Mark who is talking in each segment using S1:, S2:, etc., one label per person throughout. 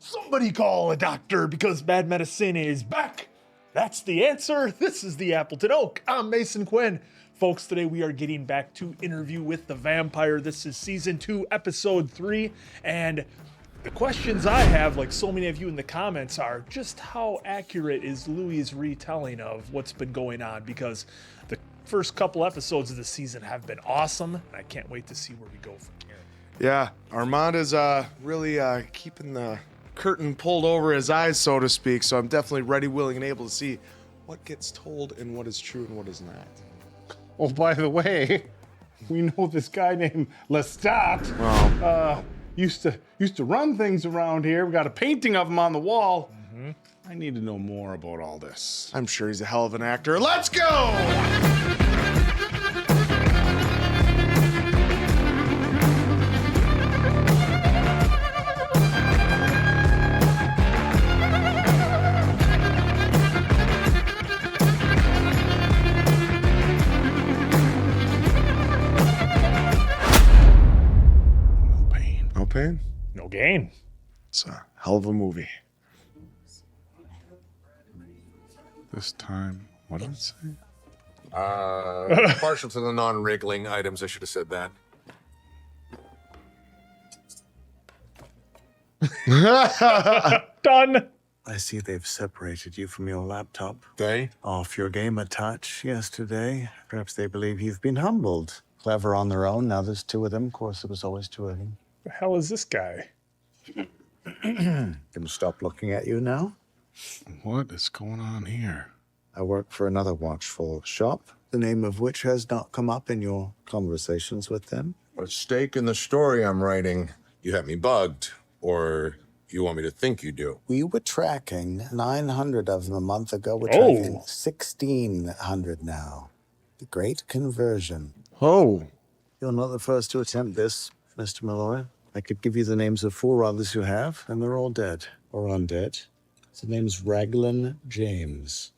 S1: Somebody call a doctor because bad medicine is back. That's the answer. This is the Appleton Oak. I'm Mason Quinn. Folks, today we are getting back to Interview with the Vampire. This is Season 2, Episode 3. And the questions I have, like so many of you in the comments, are just how accurate is Louis' retelling of what's been going on? Because the first couple episodes of the season have been awesome. And I can't wait to see where we go from here.
S2: Yeah, Armand is really keeping the curtain pulled over his eyes, so to speak. So I'm definitely ready, willing, and able to see what gets told and what is true and what is not.
S3: Oh, by the way, we know this guy named Lestat used to run things around here. We got a painting of him on the wall. Mm-hmm. I need to know more about all this.
S2: I'm sure he's a hell of an actor. Let's go! Pain?
S1: No gain.
S2: It's a hell of a movie.
S3: This time, what did it say?
S4: Partial to the non-wriggling items. I should have said that.
S1: Done.
S5: I see they've separated you from your laptop.
S4: They?
S5: Off your game attach yesterday. Perhaps they believe you've been humbled. Clever on their own. Now there's two of them. Of course, it was always two of them.
S1: The hell is this guy?
S5: Can stop looking at you now?
S3: What is going on here?
S5: I work for another watchful shop, the name of which has not come up in your conversations with them.
S4: A stake in the story I'm writing. You have me bugged, or you want me to think you do?
S5: We were tracking 900 of them a month ago. We're tracking 1,600 now. The great conversion.
S2: Oh.
S5: You're not the first to attempt this, Mr. Malloy. I could give you the names of 4 others who have, and they're all dead or undead. His name's Raglan James.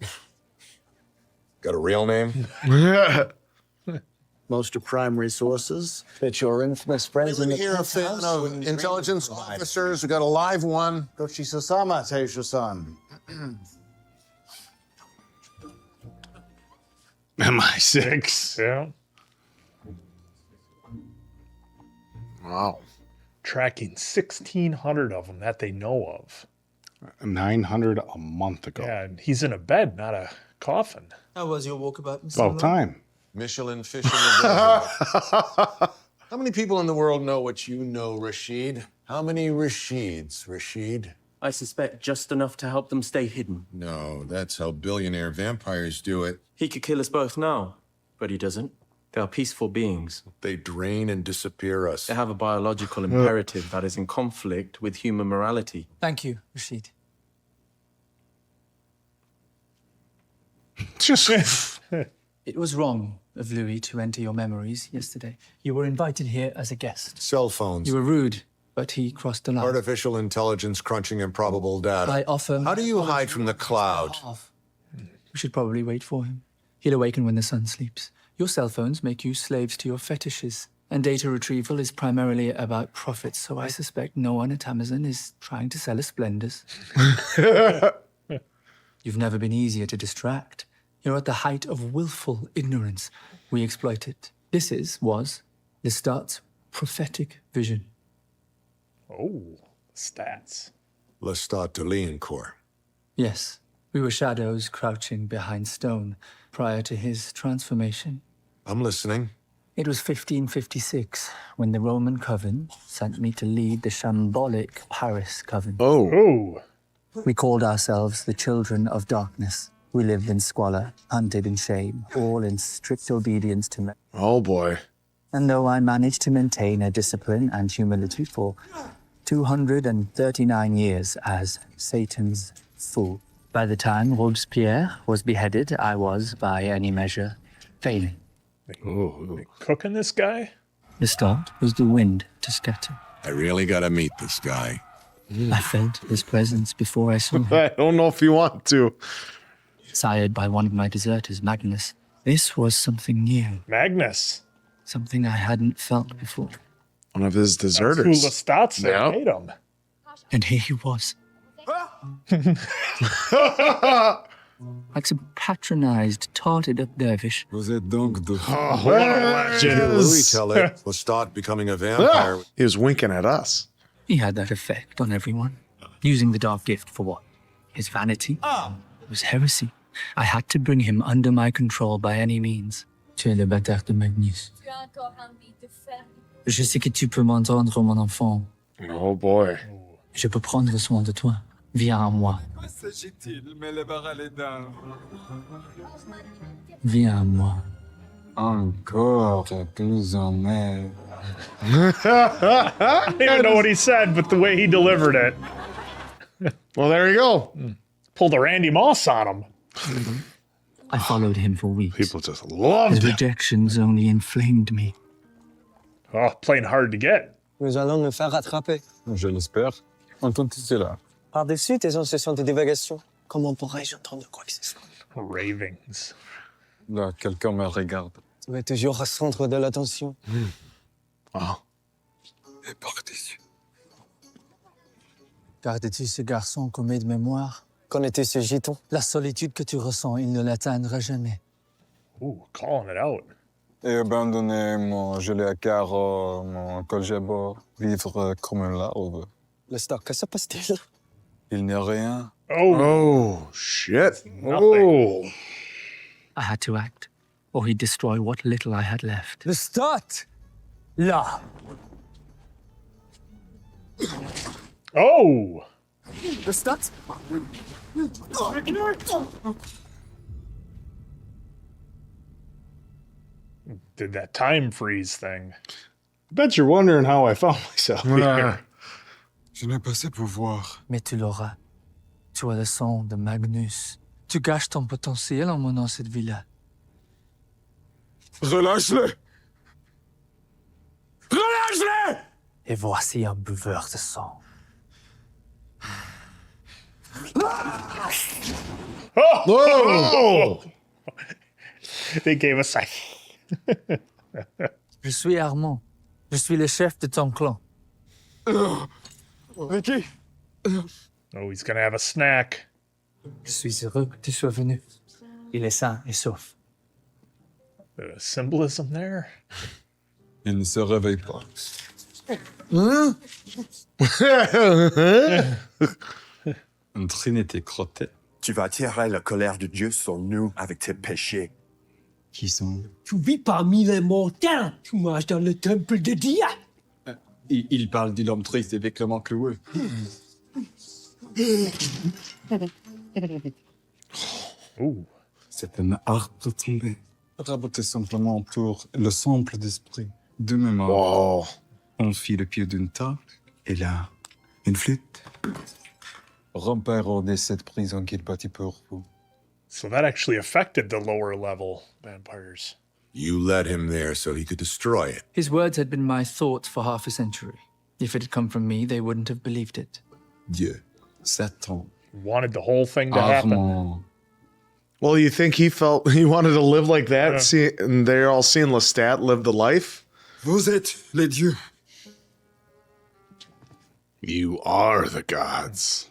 S4: Got a real name?
S5: Most of primary sources that your infamous friends in the
S4: Here, a fan of intelligence officers. We got a live one.
S5: Dochi-sasama, Teisho-san.
S3: MI6.
S1: Yeah.
S2: Wow.
S1: Tracking 1,600 of them that they know of.
S3: 900 a month ago.
S1: Yeah, and he's in a bed, not a coffin.
S6: How was your walkabout?
S3: About time.
S4: Michelin fish in the desert. How many people in the world know what you know, Rashid? How many Rashids, Rashid?
S6: I suspect just enough to help them stay hidden.
S4: No, that's how billionaire vampires do it.
S6: He could kill us both now, but he doesn't. They are peaceful beings.
S4: They drain and disappear us.
S6: They have a biological imperative that is in conflict with human morality.
S7: Thank you, Rashid.
S3: Just
S7: It was wrong of Louis to enter your memories yesterday. You were invited here as a guest.
S4: Cell phones.
S7: You were rude, but he crossed the line.
S4: Artificial intelligence crunching improbable data.
S7: I offer...
S4: How do you hide from the cloud?
S7: We should probably wait for him. He'll awaken when the sun sleeps. Your cell phones make you slaves to your fetishes, and data retrieval is primarily about profit, so I suspect no one at Amazon is trying to sell us blenders. You've never been easier to distract. You're at the height of willful ignorance. We exploit it. This was Lestat's prophetic vision.
S1: Oh, stats.
S4: Lestat de Liancourt.
S7: Yes, we were shadows crouching behind stone prior to his transformation.
S4: I'm listening.
S7: It was 1556 when the Roman Coven sent me to lead the shambolic Paris Coven.
S1: Oh.
S7: We called ourselves the Children of Darkness. We lived in squalor, hunted in shame, all in strict obedience to men.
S2: Oh, boy.
S7: And though I managed to maintain a discipline and humility for 239 years as Satan's fool, by the time Robespierre was beheaded, I was, by any measure, failing.
S1: They cooking this guy?
S7: The start was the wind to scatter.
S4: I really gotta meet this guy.
S7: I felt his presence before I saw him.
S2: I don't know if you want to.
S7: Sired by one of my deserters, Magnus. This was something new,
S1: Magnus.
S7: something I hadn't felt before.
S2: One of his
S1: That's
S2: deserters.
S1: who Lestat said
S2: Yeah.
S1: made him.
S7: And here he was. Like some patronized, tarted up dervish.
S4: Vous êtes donc de
S2: Legends.
S4: tell it will start becoming a vampire.
S2: He was winking at us.
S7: He had that effect on everyone. Using the dark gift for what? His vanity? It was heresy. I had to bring him under my control by any means. Tu es le bâtard de Magnus.
S8: Tu as encore envie de faire.
S7: Je sais que tu peux m'entendre, mon enfant.
S2: Oh boy.
S7: Je peux prendre soin de toi. Viens à moi. Viens à moi.
S9: Encore plus en mer.
S1: I don't even know what he said, but the way he delivered it.
S2: Well, there you go.
S1: Pulled a Randy Moss on him.
S7: I followed him for weeks.
S2: People just loved
S7: His
S2: him.
S7: rejections only inflamed me.
S1: Oh, playing hard to get.
S10: Nous allons nous faire rattraper.
S9: Je l'espère. Entends-tu cela?
S10: Par-dessus tes incessantes divagations, comment pourrais-je entendre quoi que ce soit?
S1: Ravings.
S9: Là, quelqu'un me regarde.
S10: Tu es toujours au centre de l'attention.
S9: Et par-dessus.
S7: Gardes-tu ce garçon comme aide-mémoire?
S10: Connais-tu ce giton?
S7: La solitude que tu ressens, il ne l'atteindra jamais.
S1: Ooh, calling it out.
S9: Et abandonner mon gilet à carreaux, mon collier à bord, vivre comme un larve.
S10: Le stock, que se passe-t-il?
S9: Il n'y a rien.
S1: Oh,
S2: Oh, shit.
S1: nothing.
S7: I had to act, or he'd destroy what little I had left.
S10: Le start! Là!
S1: Oh!
S10: Le start?
S1: Did that time freeze thing.
S3: Bet you're wondering how I found myself here.
S9: Je n'ai pas ce pouvoir.
S7: Mais tu l'auras. Tu as le sang de Magnus. Tu gâches ton potentiel en menant cette vie-là.
S9: Relâche-le! Relâche-le!
S7: Et voici un buveur de sang.
S1: Oh! They gave us a...
S7: Je suis Armand. Je suis le chef de ton clan.
S9: Vicky!
S1: Oh, he's gonna have a snack.
S7: Je suis heureux que tu sois venu. Il est sain et sauf.
S1: Symbolism there?
S9: Il ne se réveille pas. Une trinité crottée.
S11: Tu vas attirer la colère de Dieu sur nous avec tes péchés.
S9: Qui sont?
S10: Tu vis parmi les mortels. Tu marches dans le temple de Dia.
S9: Il parle de l'homme triste avec le manque cloueux.
S1: Ooh.
S9: C'est un arbre tombé. Raboter simplement pour le simple d'esprit. De mémoire.
S2: Whoa.
S9: On fit le pied d'une table. Et là, une flûte. Rompre de cette prison qu'il bâtit pour vous.
S1: So that actually affected the lower level vampires.
S4: You led him there so he could destroy it.
S7: His words had been my thoughts for half a century. If it had come from me, they wouldn't have believed it.
S9: Dieu, Satan,
S1: Wanted the whole thing to happen.
S9: Armand.
S2: Well, you think he felt he wanted to live like that?
S1: Yeah.
S2: See, and they're all seeing Lestat live the life?
S9: Vous êtes les dieux.
S2: You are the gods.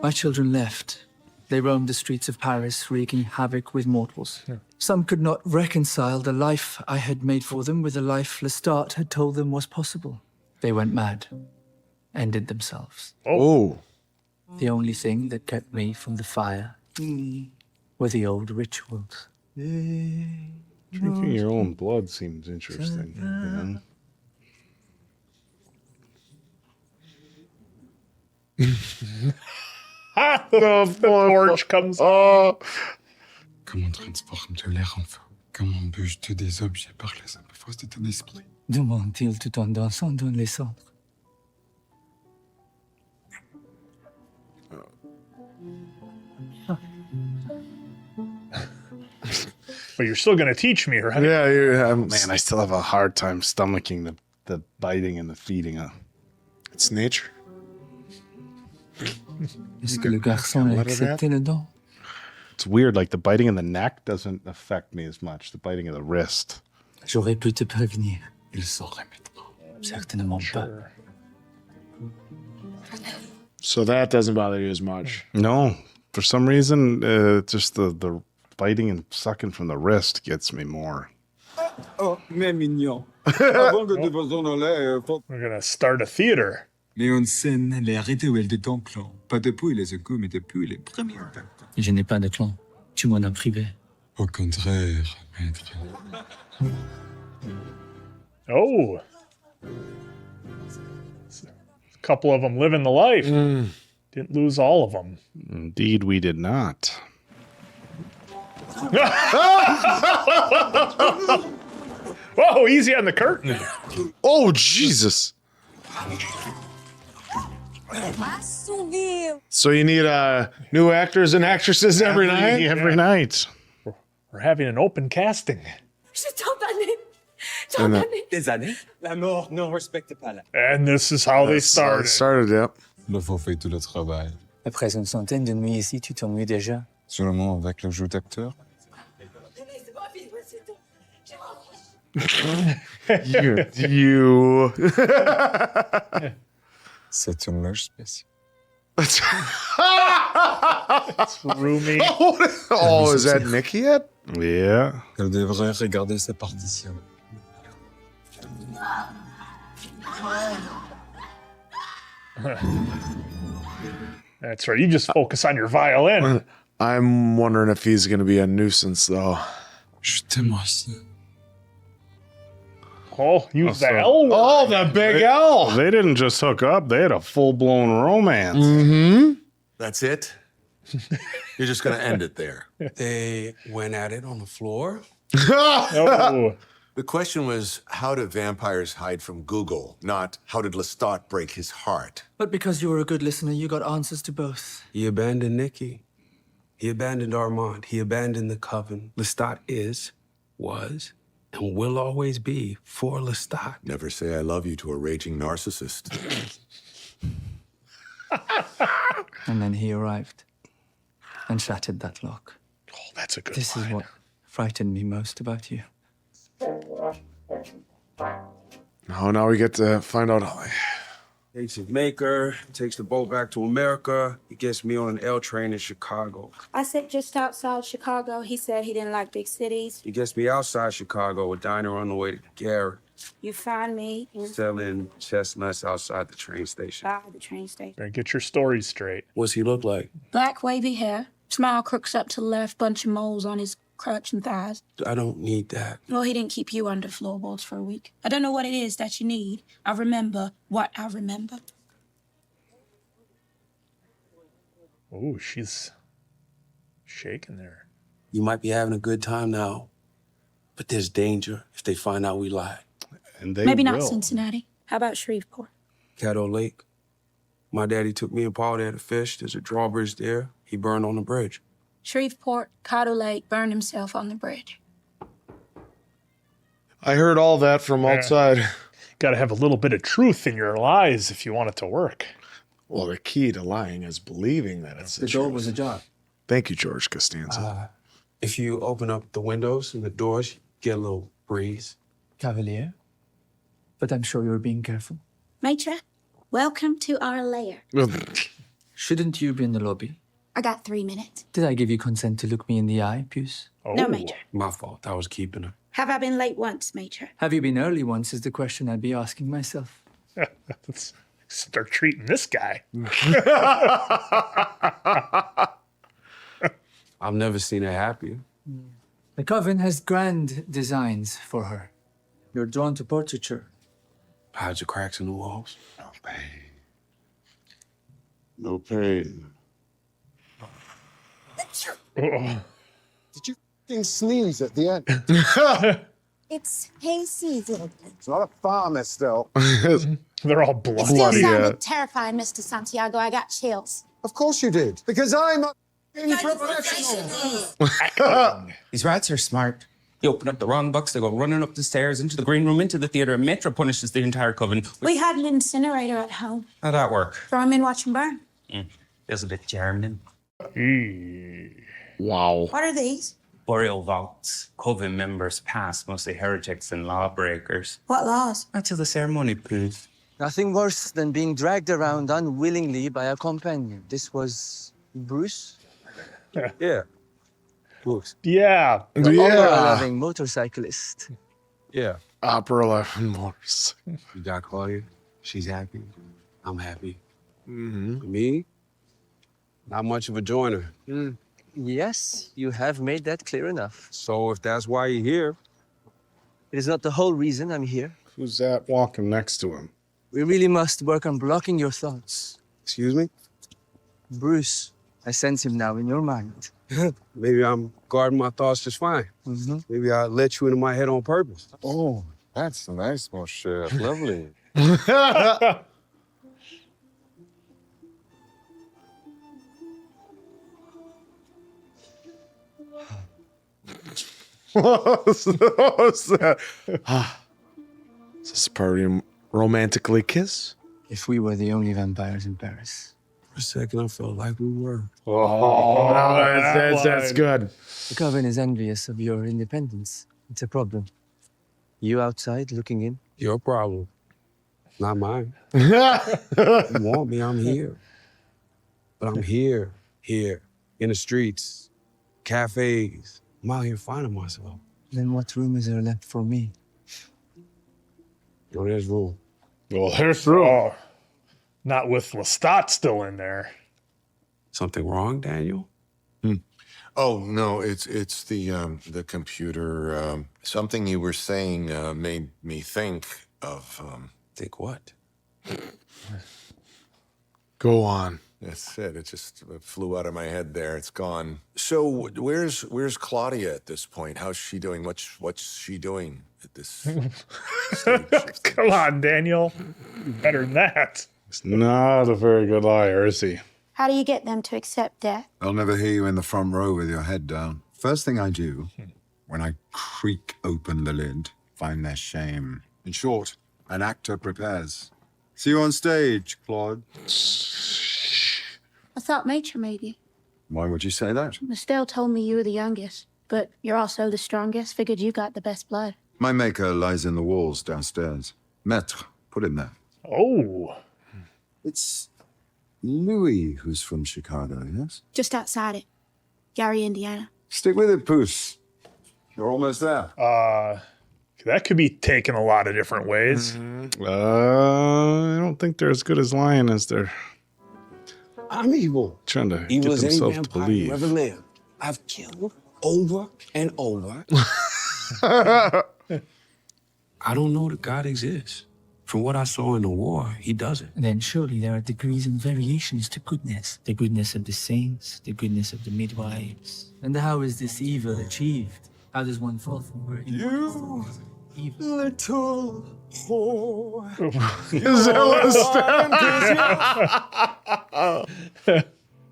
S7: My children left. They roamed the streets of Paris, wreaking havoc with mortals. Some could not reconcile the life I had made for them with the life Lestat had told them was possible. They went mad, ended themselves.
S2: Oh.
S7: The only thing that kept me from the fire were the old rituals.
S3: Drinking your own blood seems interesting. You know?
S1: The torch comes
S2: Oh.
S9: Comment transformes-tu l'air en feu? Comment bouges-tu des objets par les simples forces de ton esprit?
S7: Demande-t-il tout en dansant dans les cendres.
S1: But you're still gonna teach me, right?
S2: Yeah,
S3: Man, I still have a hard time stomaching the biting and the feeding.
S2: it's nature.
S7: Est-ce que le garçon a
S2: Let it
S7: accepté le don?
S3: It's weird, like the biting in the neck doesn't affect me as much. The biting of the wrist.
S7: J'aurais pu te prévenir.
S9: Il s'en remettra.
S7: Certainement pas.
S2: So that doesn't bother you as much.
S3: No, for some reason, just the biting and sucking from the wrist gets me more.
S9: Oh, mais mignon. Avant que tu fasses ton olé,
S1: We're gonna start a theater.
S9: Léon scène les rituels de ton clan. Pas depuis les secours, mais depuis les premiers temps.
S7: Je n'ai pas de clan. Tu m'en as privé.
S9: Au contraire, maître.
S1: Oh. A couple of them living the life. Didn't lose all of them.
S3: Indeed, we did not.
S1: Whoa, easy on the curtain.
S2: Oh, Jesus. So you need new actors and actresses every night?
S3: Every night.
S1: We're having an open casting.
S10: Des années? La mort ne respecte pas la...
S1: And this is how they
S2: That's how
S1: started.
S2: it started, yep.
S9: Le faux fait tout le travail.
S7: Après une centaine de nuits ici, tu t'ennuies déjà.
S9: Seulement avec le jeu d'acteur.
S2: You.
S9: C'est une loge spéciale.
S1: Roomy.
S2: Oh, is that Nicky yet?
S3: Yeah.
S9: Elle devrait regarder sa partition.
S1: That's right. You just focus on your violin.
S2: I'm wondering if he's going to be a nuisance, though.
S9: Je t'aime aussi.
S1: Oh, use the
S3: so-
S1: L word.
S2: Oh, the big L.
S3: They didn't just hook up, they had a full-blown romance.
S2: Mm-hmm.
S4: That's it? You're just going to end it there.
S12: They went at it on the floor.
S1: Oh.
S4: The question was, how do vampires hide from Google, not how did Lestat break his heart?
S7: But because you were a good listener, you got answers to both.
S12: He abandoned Nikki. He abandoned Armand. He abandoned the coven. Lestat is, was, and will always be for Lestat.
S4: Never say I love you to a raging narcissist.
S7: And then he arrived and shattered that lock.
S1: Oh, that's a good
S7: This
S1: line.
S7: is what frightened me most about you.
S2: Oh, now we get to find out.
S12: Takes his maker, takes the boat back to America. He gets me on an L train in Chicago.
S8: I said just outside Chicago. He said he didn't like big cities.
S12: He gets me outside Chicago, a diner on the way to Garrett,
S8: You find me
S12: selling chestnuts outside the train station.
S8: by the train station.
S1: Better get your story straight.
S12: What's he look like?
S8: Black wavy hair, smile crooks up to the left, bunch of moles on his crotch and thighs.
S12: I don't need that.
S8: Well, he didn't keep you under floorboards for a week. I don't know what it is that you need. I remember what I remember.
S1: Oh, she's shaking there.
S12: You might be having a good time now, but there's danger if they find out we lied.
S3: And they
S8: Maybe
S3: will.
S8: not Cincinnati. How about Shreveport?
S12: Caddo Lake. My daddy took me and Paul there to fish. There's a drawbridge there. He burned on the bridge.
S8: Shreveport, Cotto Lake, burned himself on the bridge.
S2: I heard all that from outside.
S1: Got to have a little bit of truth in your lies if you want it to work.
S2: Well, the key to lying is believing that it's the
S7: door
S2: truth.
S7: was ajar.
S2: Thank you, George Costanza.
S12: If you open up the windows and the doors, you get a little breeze.
S7: Cavalier. But I'm sure you're being careful.
S8: Matra, welcome to our lair.
S7: Shouldn't you be in the lobby?
S8: I got 3 minutes.
S7: Did I give you consent to look me in the eye, Puce?
S8: No, Major.
S12: My fault. I was keeping her.
S8: Have I been late once, Major?
S7: Have you been early once is the question I'd be asking myself.
S1: Let's start treating this guy.
S12: I've never seen her happier.
S7: The Coven has grand designs for her. You're drawn to portraiture.
S12: Hides the cracks in the walls.
S2: No pain.
S13: Did you f***ing sneeze at the end?
S8: It's hay season.
S13: It's not a farm, Estelle.
S1: They're all
S8: It still
S1: bloody.
S8: sounded terrifying, Mr. Santiago. I got chills.
S13: Of course you did. Because I'm a f***ing professional.
S14: These rats are smart. You open up the wrong box, they go running up the stairs, into the green room, into the theater, and Metro punishes the entire coven.
S8: We had an incinerator at home.
S14: How'd that work?
S8: Throw him in, watch him burn.
S14: Feels a bit German.
S2: Wow.
S8: What are these?
S14: Burial vaults. Coven members past, mostly heretics and lawbreakers.
S8: What laws?
S14: Until the ceremony, please.
S10: Nothing worse than being dragged around unwillingly by a companion. This was Bruce?
S12: Yeah. Bruce.
S1: Yeah.
S10: The
S2: Yeah.
S10: opera-loving motorcyclist.
S12: Yeah.
S2: Opera 11 Morse.
S12: You got Claudia. She's happy. I'm happy.
S2: Mm-hmm.
S12: Me? Not much of a joiner.
S10: Yes, you have made that clear enough.
S12: So if that's why you're here,
S10: it is not the whole reason I'm here.
S3: Who's that walking next to him?
S10: We really must work on blocking your thoughts.
S12: excuse me?
S10: Bruce, I sense him now in your mind.
S12: Maybe I'm guarding my thoughts just fine. Maybe I let you into my head on purpose.
S9: Oh, that's nice, mon cher. Lovely.
S2: What was that? Is this a party romantically kiss?
S10: If we were the only vampires in Paris.
S12: For a second, I felt like we were.
S2: Oh, that's good.
S10: The Coven is envious of your independence. It's a problem. You outside looking in?
S12: Your problem, not mine. You want me, I'm here. But I'm here, in the streets, cafes. I'm out here finding myself.
S10: Then what room is there left for me?
S12: No, there's room.
S3: Well, there's room.
S1: Oh, not with Lestat still in there.
S12: Something wrong, Daniel?
S4: Oh no, it's the computer. Something you were saying made me think of.
S12: Think what?
S2: Go on.
S4: That's it. It just flew out of my head there. It's gone. So where's Claudia at this point? How's she doing? What's she doing at this stage?
S1: Come on, Daniel. Better than that.
S3: He's not a very good liar, is he?
S15: How do you get them to accept death?
S9: I'll never hear you in the front row with your head down. First thing I do, when I creak open the lid, find their shame. In short, an actor prepares. See you on stage, Claude.
S15: I thought Maitre made you.
S9: Why would you say that?
S15: Estelle told me you were the youngest, but you're also the strongest. Figured you got the best blood.
S9: My maker lies in the walls downstairs. Maître, put him there.
S1: Oh.
S9: It's Louis who's from Chicago, yes?
S15: Just outside it. Gary, Indiana.
S9: Stick with it, Puss. You're almost there.
S1: That could be taken a lot of different ways.
S3: I don't think they're as good as lying as they're
S12: I'm evil.
S3: trying to
S12: Evil
S3: get
S12: as any
S3: themselves to
S12: vampire
S3: believe.
S12: you ever lived. I've killed over and over. I don't know that God exists. From what I saw in the war, he doesn't.
S7: Then surely there are degrees and variations to goodness. The goodness of the saints, the goodness of the midwives. And how is this evil achieved? How does one fall from where
S9: You
S7: evil?
S9: little whore.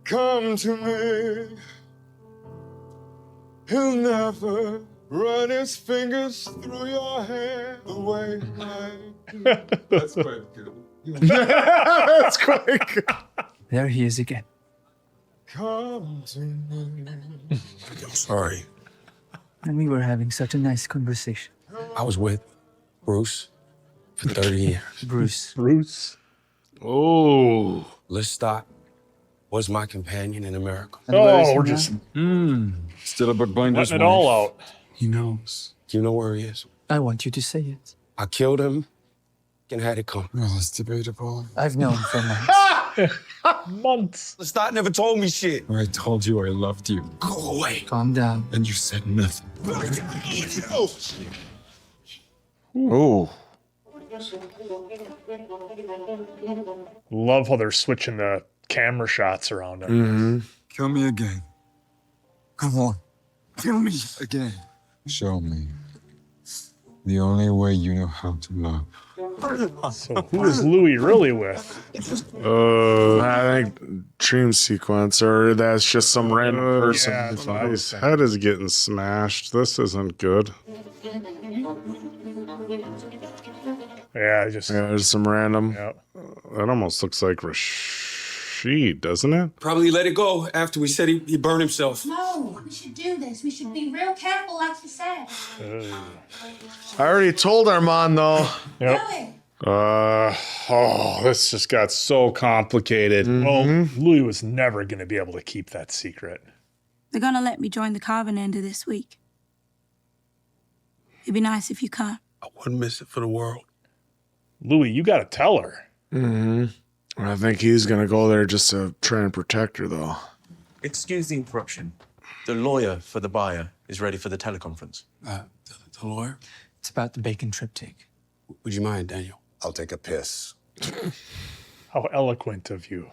S9: Come to me. He'll never run his fingers through your hair the way I do. That's quite good.
S2: That's quick.
S7: There he is again.
S9: Come to me.
S12: I'm sorry.
S7: And we were having such a nice conversation.
S12: I was with Bruce for 30 years.
S1: Bruce.
S3: Oh.
S12: Lestat was my companion in America.
S1: Oh, we're just
S9: Still a bookbinder's
S1: letting it all out.
S12: He knows. You know where he is?
S7: I want you to say it.
S12: I killed him and had it come.
S9: Well, it's debatable.
S7: I've known for months.
S1: Months.
S12: Lestat never told me shit.
S9: I told you I loved you.
S12: Go away.
S7: Calm down.
S9: And you said nothing.
S2: Oh.
S1: Love how they're switching the camera shots around him.
S9: Kill me again.
S7: Come on.
S9: Kill me again. Show me. The only way you know how to love.
S1: So who is Louis really with?
S2: I think dream sequence, or that's just some random person.
S1: yeah, that's what I was
S3: His head is getting smashed. This isn't good.
S1: Yeah, just
S2: There's some random.
S1: yeah.
S3: That almost looks like Rashid, doesn't it?
S12: Probably let it go after we said he burned himself.
S15: No, we should do this. We should be real careful, like you said.
S2: I already told Armand though.
S1: Yep.
S15: Do it.
S3: This just got so complicated.
S1: Well, Louis was never going to be able to keep that secret.
S8: They're gonna let me join the carving end of this week. It'd be nice if you can.
S12: I wouldn't miss it for the world.
S1: Louis, you got to tell her.
S2: I think he's gonna go there just to try and protect her, though.
S6: Excuse the interruption. The lawyer for the buyer is ready for the teleconference.
S12: The lawyer?
S7: It's about the bacon triptych.
S12: Would you mind, Daniel?
S4: I'll take a piss.
S1: How eloquent of you.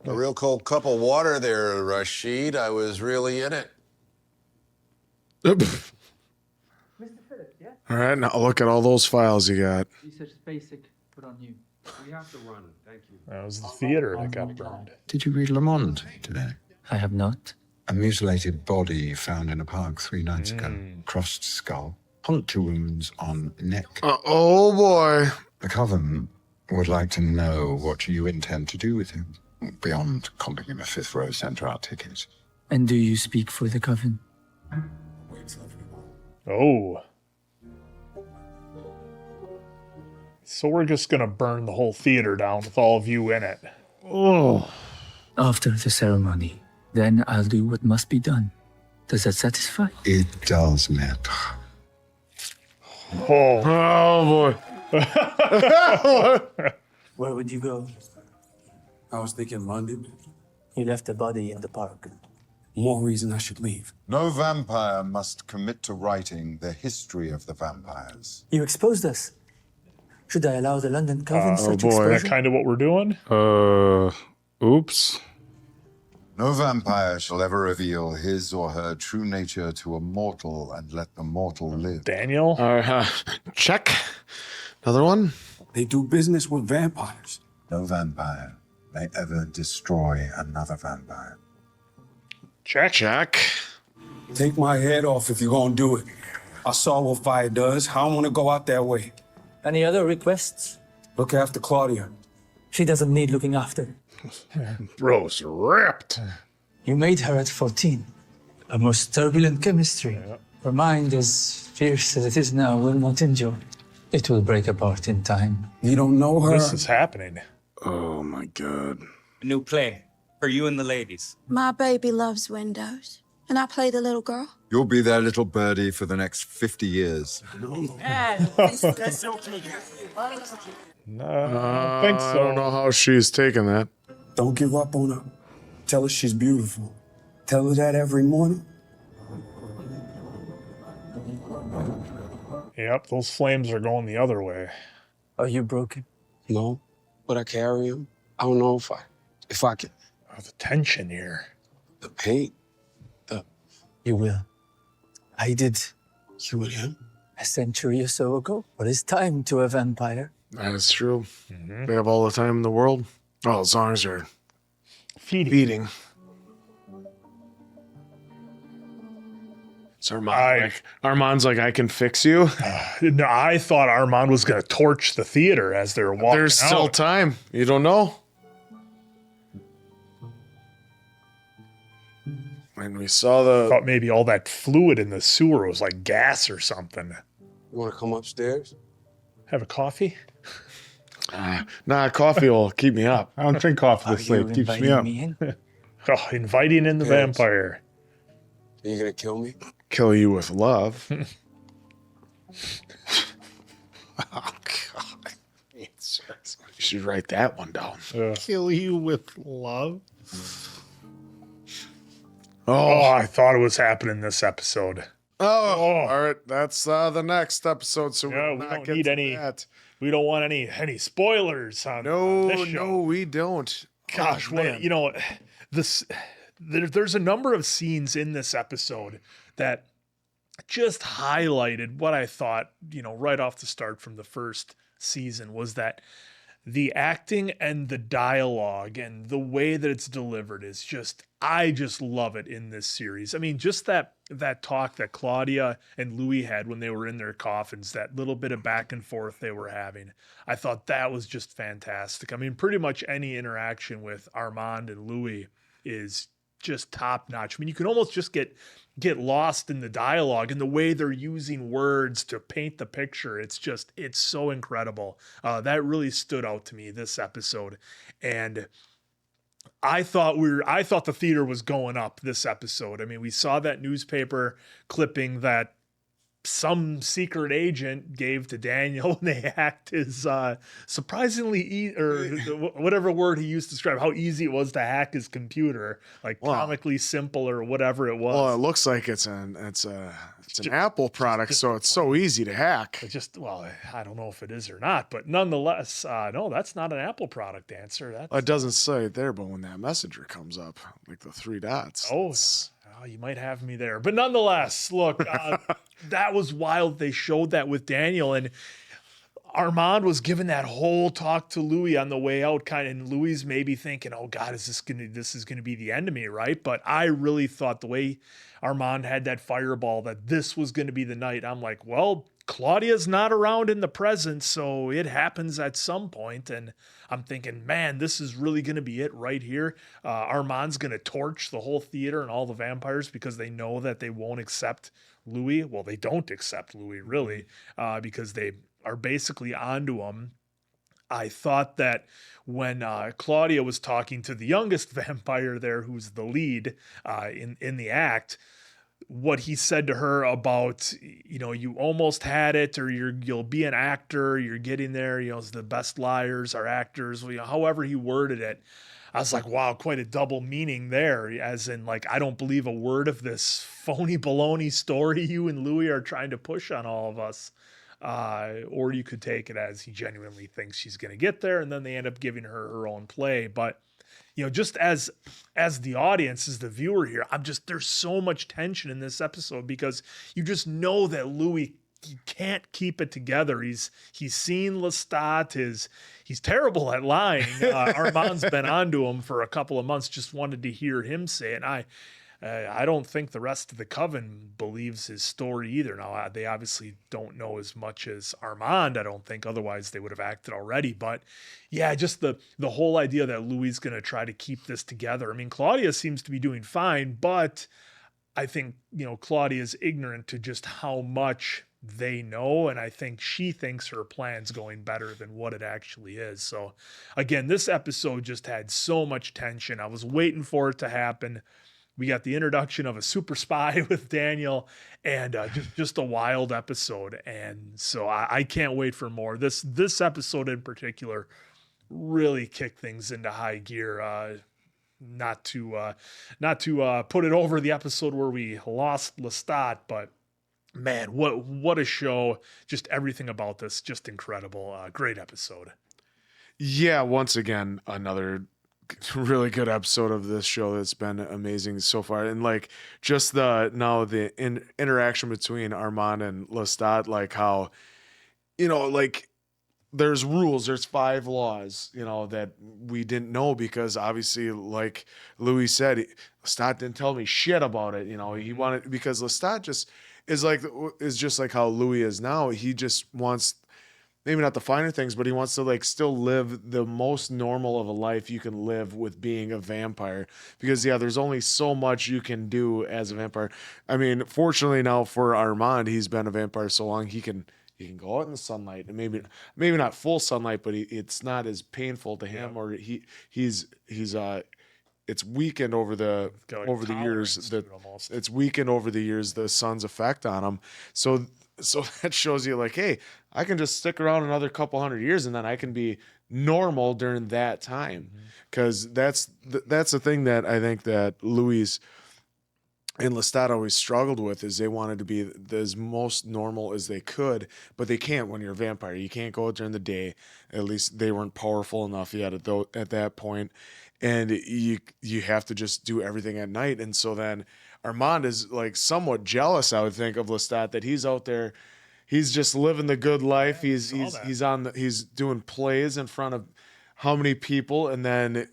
S4: A real cold cup of water there, Rashid. I was really in it.
S2: All right, now look at all those files you got.
S7: Research is basic, but on you.
S12: We have to run. Thank you.
S1: That was the theater that got burned.
S9: Did you read Le Monde today?
S7: I have not.
S9: A mutilated body found in a park 3 nights ago. Crossed skull. Puncture wounds on neck.
S2: Oh, boy.
S9: The Coven would like to know what you intend to do with him, beyond comping him a 5th row centre ticket.
S7: And do you speak for the Coven?
S1: Oh. So we're just going to burn the whole theater down with all of you in it. Oh.
S7: After the ceremony, then I'll do what must be done. Does that satisfy?
S9: It does, maître.
S1: Oh
S2: boy.
S7: Where would you go?
S12: I was thinking London.
S7: You left the body in the park.
S12: More reason I should leave.
S9: No vampire must commit to writing the history of the vampires.
S7: You exposed us. Should I allow the London Coven
S1: oh
S7: such
S1: boy,
S7: exposure?
S1: that kind of what we're doing?
S3: Oops.
S9: No vampire shall ever reveal his or her true nature to a mortal and let the mortal live.
S1: Daniel?
S2: Check. Another one?
S12: They do business with vampires.
S9: No vampire may ever destroy another vampire.
S1: Check.
S12: Take my head off if you're gonna do it. I saw what fire does. I don't want to go out that way.
S7: Any other requests?
S12: Look after Claudia.
S7: She doesn't need looking after.
S1: Bro's ripped.
S7: You made her at 14. A most turbulent chemistry. Her mind, as fierce as it is now, will not endure. It will break apart in time.
S12: You don't know her?
S1: This is happening.
S2: Oh, my God.
S14: A new play for you and the ladies.
S15: My baby loves windows. And I play the little girl.
S9: You'll be their little birdie for the next 50 years.
S1: No, I don't think so.
S2: I don't know how she's taking that.
S12: Don't give up on her. Tell her she's beautiful. Tell her that every morning.
S1: Yep, those flames are going the other way.
S7: Are you broken?
S12: No, but I carry him. I don't know if I can.
S1: Oh, the tension here.
S12: The pain.
S7: You will. I did.
S12: You and him?
S7: A century or so ago. What is time to a vampire?
S2: That's true. They have all the time in the world. Oh, as long as they're feeding. So Armand's like, I can fix you.
S1: No, I thought Armand was going to torch the theater as they were walking
S2: There's still
S1: out.
S2: time. You don't know. And we saw
S1: I thought maybe all that fluid in the sewer was like gas or something.
S12: You want to come upstairs?
S1: Have a coffee?
S2: Nah, coffee will keep me up.
S3: I don't drink coffee this late. Keeps me up.
S1: Oh, inviting in the vampire.
S12: Are you going to kill me?
S2: Kill you with love. Oh, God. You should write that one down.
S3: Kill you with love?
S1: Oh, I thought it was happening this episode.
S2: Oh, all right. That's the next episode. So
S1: Yeah,
S2: we'll
S1: we
S2: not
S1: don't
S2: get
S1: need
S2: to
S1: any.
S2: that.
S1: We don't want any spoilers on this show.
S2: No, we don't.
S1: Gosh,
S2: Oh,
S1: what
S2: man.
S1: you know, there's a number of scenes in this episode that just highlighted what I thought, right off the start from the first season was that the acting and the dialogue and the way that it's delivered is I just love it in this series. I mean, just that talk that Claudia and Louis had when they were in their coffins, that little bit of back and forth they were having. I thought that was just fantastic. I mean, pretty much any interaction with Armand and Louis is just top notch. I mean, you can almost just get lost in the dialogue and the way they're using words to paint the picture. It's so incredible. That really stood out to me this episode. And I thought the theater was going up this episode. I mean, we saw that newspaper clipping that some secret agent gave to Daniel when they hacked his surprisingly or whatever word he used to describe how easy it was to hack his computer, like comically simple or whatever it was.
S2: Well, it looks like it's an Apple product, so it's so easy to hack.
S1: I don't know if it is or not, but nonetheless, no, that's not an Apple product answer.
S2: It doesn't say it there, but when that messenger comes up, like the 3 dots.
S1: You might have me there. But nonetheless, look, that was wild. They showed that with Daniel, and Armand was giving that whole talk to Louis on the way out, and Louis maybe thinking, oh God, this is gonna be the end of me, right? But I really thought the way Armand had that fireball that this was gonna be the night. I'm like, well, Claudia's not around in the present, so it happens at some point. And I'm thinking, man, this is really going to be it right here. Armand's going to torch the whole theater and all the vampires because they know that they won't accept Louis. Well, they don't accept Louis, really, because they are basically onto him. I thought that when Claudia was talking to the youngest vampire there, who's the lead in the act, what he said to her about, you almost had it, or you'll be an actor, you're getting there, the best liars are actors, however he worded it. I was like, wow, quite a double meaning there, as in, like, I don't believe a word of this phony baloney story you and Louis are trying to push on all of us. Or you could take it as he genuinely thinks she's going to get there, and then they end up giving her own play. But just as the audience, as the viewer here, there's so much tension in this episode because you just know that Louis, he can't keep it together. He's seen Lestat, he's terrible at lying. Armand's been onto him for a couple of months, just wanted to hear him say it. And I don't think the rest of the coven believes his story either. Now, they obviously don't know as much as Armand, I don't think. Otherwise, they would have acted already. But yeah, just the whole idea that Louis is going to try to keep this together. I mean, Claudia seems to be doing fine, but I think, Claudia is ignorant to just how much they know. And I think she thinks her plan's going better than what it actually is. So again, this episode just had so much tension. I was waiting for it to happen. We got the introduction of a super spy with Daniel, and just a wild episode. And so I can't wait for more. This episode in particular really kicked things into high gear. Not to put it over the episode where we lost Lestat, but man, what a show. Just everything about this, just incredible. Great episode.
S2: Yeah, once again, another really good episode of this show that's been amazing so far. And like just the interaction between Armand and Lestat, like how, like there's rules, there's 5 laws, that we didn't know because obviously, like Louis said, Lestat didn't tell me shit about it. He wanted, because Lestat just is just like how Louis is now. He just wants, maybe not the finer things, but he wants to like still live the most normal of a life you can live with being a vampire. Because there's only so much you can do as a vampire. I mean, fortunately now for Armand, he's been a vampire so long he can go out in the sunlight, and maybe not full sunlight, but it's not as painful to him, or it's weakened over the years. It's weakened over the years the sun's effect on him. So that shows you, like, hey, I can just stick around another couple hundred years and then I can be normal during that time. Because that's the thing that I think that Louis and Lestat always struggled with, is they wanted to be as most normal as they could, but they can't when you're a vampire. You can't go out during the day. At least they weren't powerful enough yet at that point. And you have to just do everything at night. And so then Armand is like somewhat jealous, I would think, of Lestat, that he's out there, he's just living the good life. He's doing plays in front of how many people, and then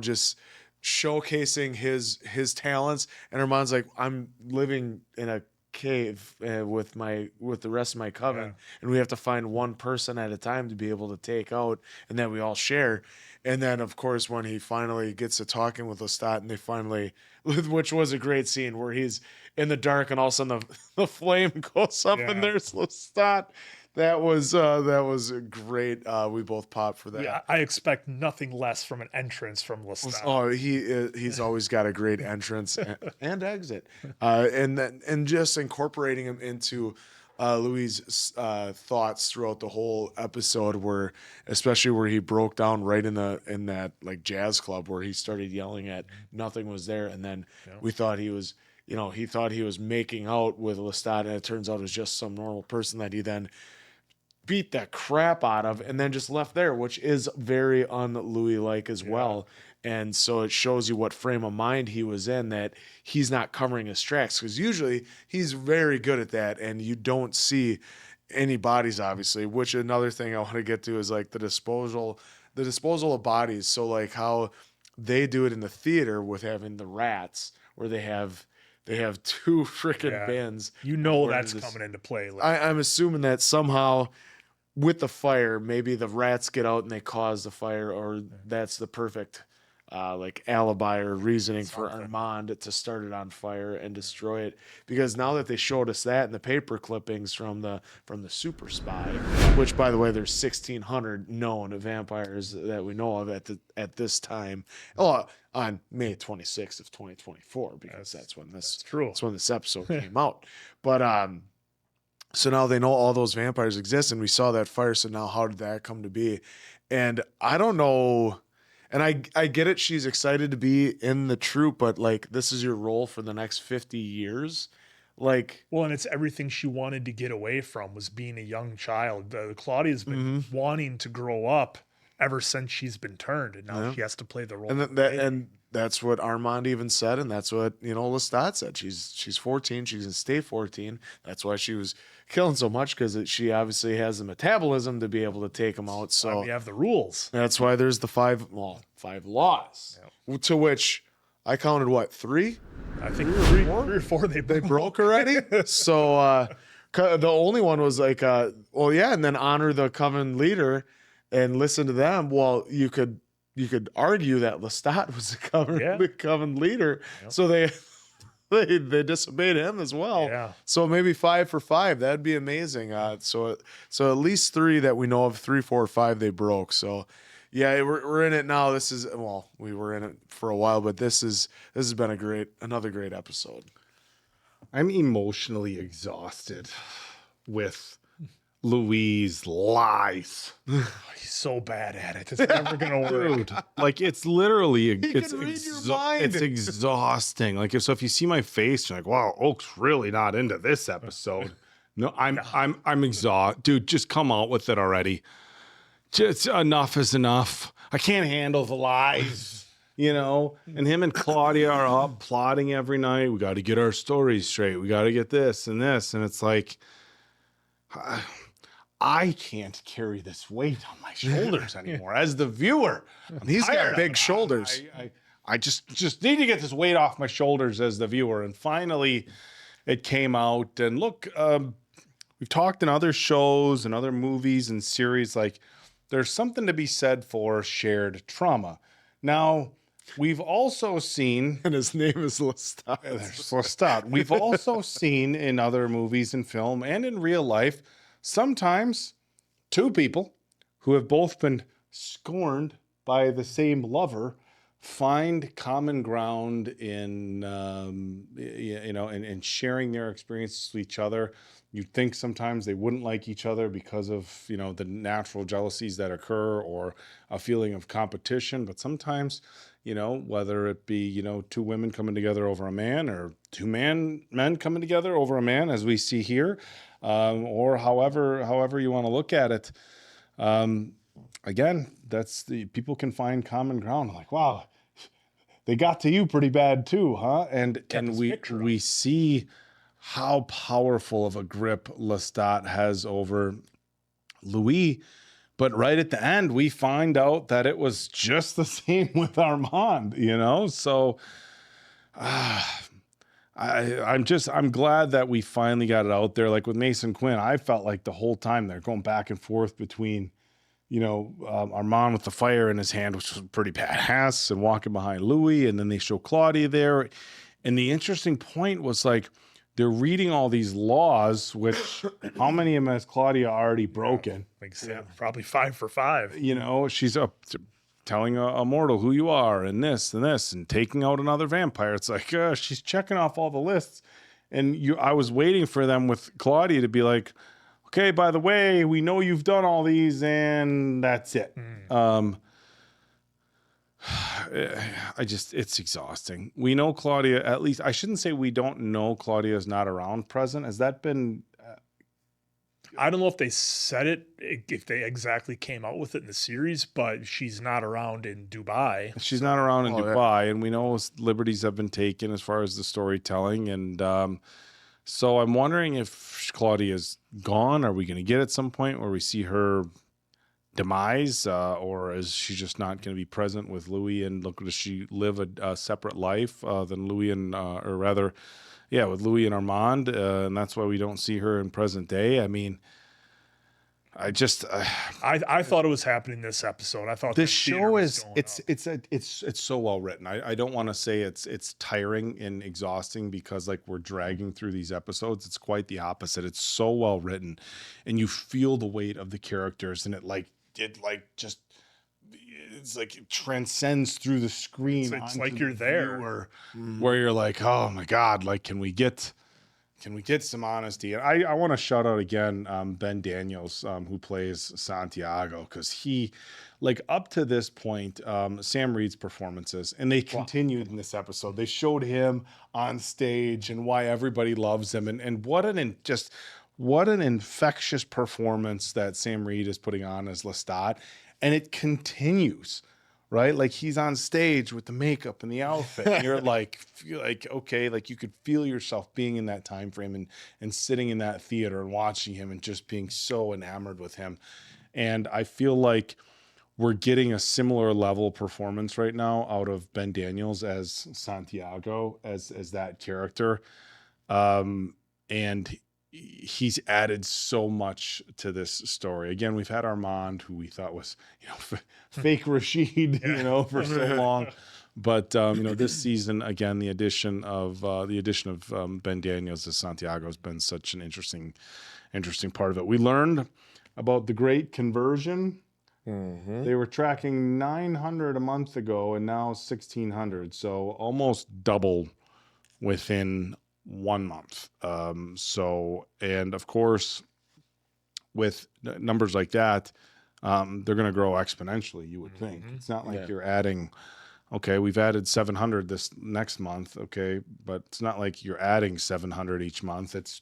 S2: just showcasing his talents. And Armand's like, I'm living in a cave with the rest of my coven, and we have to find one person at a time to be able to take out, and then we all share. And then, of course, when he finally gets to talking with Lestat, and they finally, which was a great scene where he's in the dark and all of a sudden the flame goes up and there's Lestat. That was great. We both popped for that.
S1: Yeah, I expect nothing less from an entrance from Lestat.
S2: Oh, he's always got a great entrance and exit, and just incorporating him into Louis' thoughts throughout the whole episode, especially where he broke down right in that like jazz club where he started yelling at nothing was there, and then we thought he was making out with Lestat, and it turns out it was just some normal person that he then beat the crap out of and then just left there, which is very un-Louis like as well. And so it shows you what frame of mind he was in, that he's not covering his tracks, because usually he's very good at that, and you don't see any bodies, obviously, which another thing I want to get to is like the disposal of bodies. So like how they do it in the theater with having the rats, where they have two freaking bins.
S1: That's coming into play.
S2: I'm assuming that somehow with the fire, maybe the rats get out and they cause the fire, or that's the perfect like alibi or reasoning for Armand to start it on fire and destroy it. Because now that they showed us that in the paper clippings from the super spy, which by the way, there's 1,600 known vampires that we know of at this time. On May 26th of 2024, because that's when this episode came out. But so now they know all those vampires exist, and we saw that fire. So now how did that come to be? And I don't know. And I get it. She's excited to be in the troop, but like, this is your role for the next 50 years. Like,
S1: well, and it's everything she wanted to get away from, was being a young child. Claudia's been wanting to grow up ever since she's been turned, and now she has to play the role.
S2: And that's what Armand even said, and that's what Lestat said. She's 14. She's gonna stay 14. That's why she was killing so much, because she obviously has the metabolism to be able to take them out. So
S1: we have the rules.
S2: That's why there's the five laws, to which I counted 3.
S1: I think 3 or 4 they
S2: broke already. So the only one was like, and then honor the coven leader and listen to them. Well, you could argue that Lestat was the coven leader, so they disobeyed him as well.
S1: Yeah.
S2: So maybe 5 for 5. That'd be amazing. So at least 3 that we know of, 3, 4, 5 they broke. So yeah, we're in it now. We were in it for a while, but this has been another great episode.
S3: I'm emotionally exhausted with Louis' lies.
S1: He's so bad at it. It's never gonna work.
S3: Dude, like it's literally
S2: it's
S3: exhausting. Like if you see my face, you're like, wow, Oak's really not into this episode. No, I'm exhausted. Dude, just come out with it already. Just enough is enough. I can't handle the lies. And him and Claudia are up plotting every night. We got to get our stories straight. We got to get this and this. And it's like, I can't carry this weight on my shoulders anymore as the viewer.
S2: He's got big shoulders.
S3: I just need to get this weight off my shoulders as the viewer. And finally it came out. And look, we've talked in other shows and other movies and series, like there's something to be said for shared trauma. Now, we've also seen...
S2: And his name is Lestat.
S3: Lestat. We've also seen in other movies and film and in real life, sometimes 2 people who have both been scorned by the same lover find common ground in, in sharing their experiences with each other. You'd think sometimes they wouldn't like each other because of, the natural jealousies that occur or a feeling of competition. But sometimes, whether it be, 2 women coming together over a man, or 2 men coming together over a man, as we see here, or however you want to look at it. Again, people can find common ground. Like, wow, they got to you pretty bad too, huh? And we see how powerful of a grip Lestat has over Louis. But right at the end, we find out that it was just the same with Armand, So I'm glad that we finally got it out there. Like with Mason Quinn, I felt like the whole time they're going back and forth between Armand with the fire in his hand, which was pretty badass, and walking behind Louis, and then they show Claudia there. And the interesting point was like they're reading all these laws, which how many of them has Claudia already broken?
S1: Probably 5 for 5.
S3: She's up telling a mortal who you are, and this and this, and taking out another vampire. It's like she's checking off all the lists. And I was waiting for them with Claudia to be like, okay, by the way, we know you've done all these, and that's it. It's exhausting. We know Claudia, at least, I shouldn't say we don't know Claudia is not around present. Has that been...
S1: I don't know if they said it, if they exactly came out with it in the series, but she's not around in Dubai.
S3: She's not around in Dubai, and we know liberties have been taken as far as the storytelling. And so I'm wondering if Claudia's gone. Are we going to get at some point where we see her demise, or is she just not going to be present with Louis? And does she live a separate life than Louis with Louis and Armand, and that's why we don't see her in present day. I mean, I
S1: thought it was happening this episode. I thought
S3: this show is it's so well written. I don't want to say it's tiring and exhausting because like we're dragging through these episodes. It's quite the opposite. It's so well written, and you feel the weight of the characters, and it transcends through the screen.
S1: It's like you're there,
S3: where you're like, oh my God, like can we get some honesty? And I want to shout out again Ben Daniels, who plays Santiago, because he, like up to this point, Sam Reed's performances, and they continued in this episode. They showed him on stage and why everybody loves him, and what an infectious performance that Sam Reed is putting on as Lestat. And it continues, right? Like he's on stage with the makeup and the outfit. And you're like, okay, like you could feel yourself being in that time frame and sitting in that theater and watching him and just being so enamored with him. And I feel like we're getting a similar level of performance right now out of Ben Daniels as Santiago, as that character. And he's added so much to this story. Again, we've had Armand, who we thought was, fake Rashid, for so long. But this season, again, the addition of Ben Daniels as Santiago has been such an interesting part of it. We learned about the Great Conversion. Mm-hmm. They were tracking 900 a month ago, and now 1,600. So almost double within 1 month. And of course, with numbers like that, they're going to grow exponentially, you would think. It's not like you're adding, okay, we've added 700 this next month, okay, but it's not like you're adding 700 each month. It's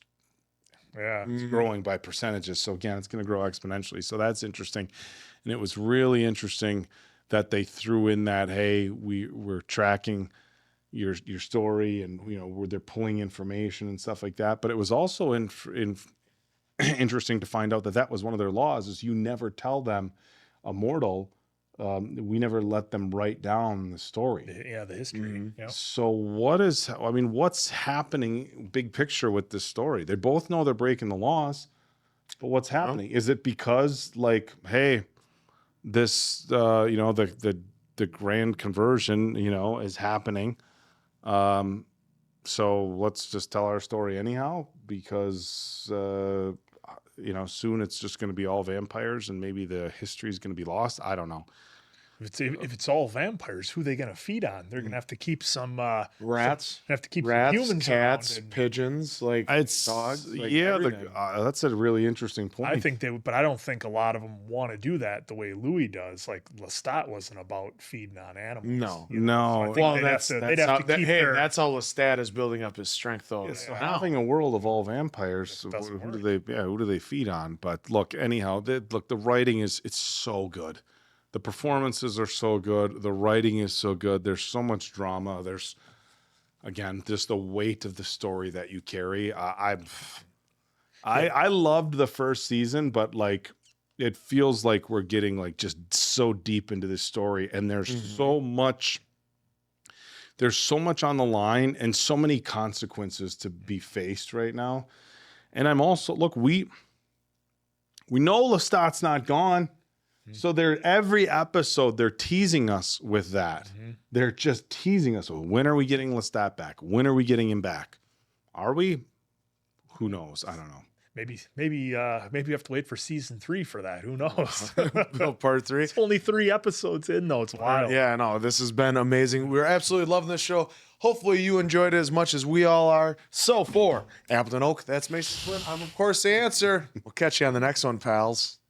S3: growing by percentages. So again, it's going to grow exponentially. So that's interesting. And it was really interesting that they threw in that, hey, we're tracking your story, and where they're pulling information and stuff like that. But it was also interesting to find out that was one of their laws: is you never tell them a mortal. We never let them write down the story.
S1: The history. Yeah.
S3: So what's happening? Big picture with this story. They both know they're breaking the laws, but what's happening? Is it because hey, this the grand conversion is happening? So let's just tell our story anyhow, because soon it's just going to be all vampires, and maybe the history is going to be lost. I don't know.
S1: If it's all vampires, who are they going to feed on? They're going to have to keep some
S2: rats.
S1: Have to keep
S2: rats,
S1: some humans,
S2: cats,
S1: and
S2: pigeons, dogs.
S3: That's a really interesting point.
S1: I think but I don't think a lot of them want to do that the way Louis does. Like Lestat wasn't about feeding on animals.
S3: No.
S1: So that's how
S2: Lestat is building up his strength, though.
S3: Yeah, so having a world of all vampires, who do they feed on? But look, anyhow, the writing it's so good. The performances are so good. The writing is so good. There's so much drama. There's, again, just the weight of the story that you carry. I loved the first season, but it feels like we're getting just so deep into this story, and there's so much. There's so much on the line and so many consequences to be faced right now. And I'm also we know Lestat's not gone. So they're every episode they're teasing us with that. They're just teasing us. When are we getting Lestat back? When are we getting him back? Are we? Who knows? I don't know.
S1: Maybe we have to wait for season 3 for that. Who knows?
S2: Part 3.
S1: It's only 3 episodes in, though. It's wild.
S2: Yeah, no, this has been amazing. We're absolutely loving this show. Hopefully you enjoyed it as much as we all are. So for Appleton Oak, that's Mason Quinn. I'm of course the answer. We'll catch you on the next one, pals.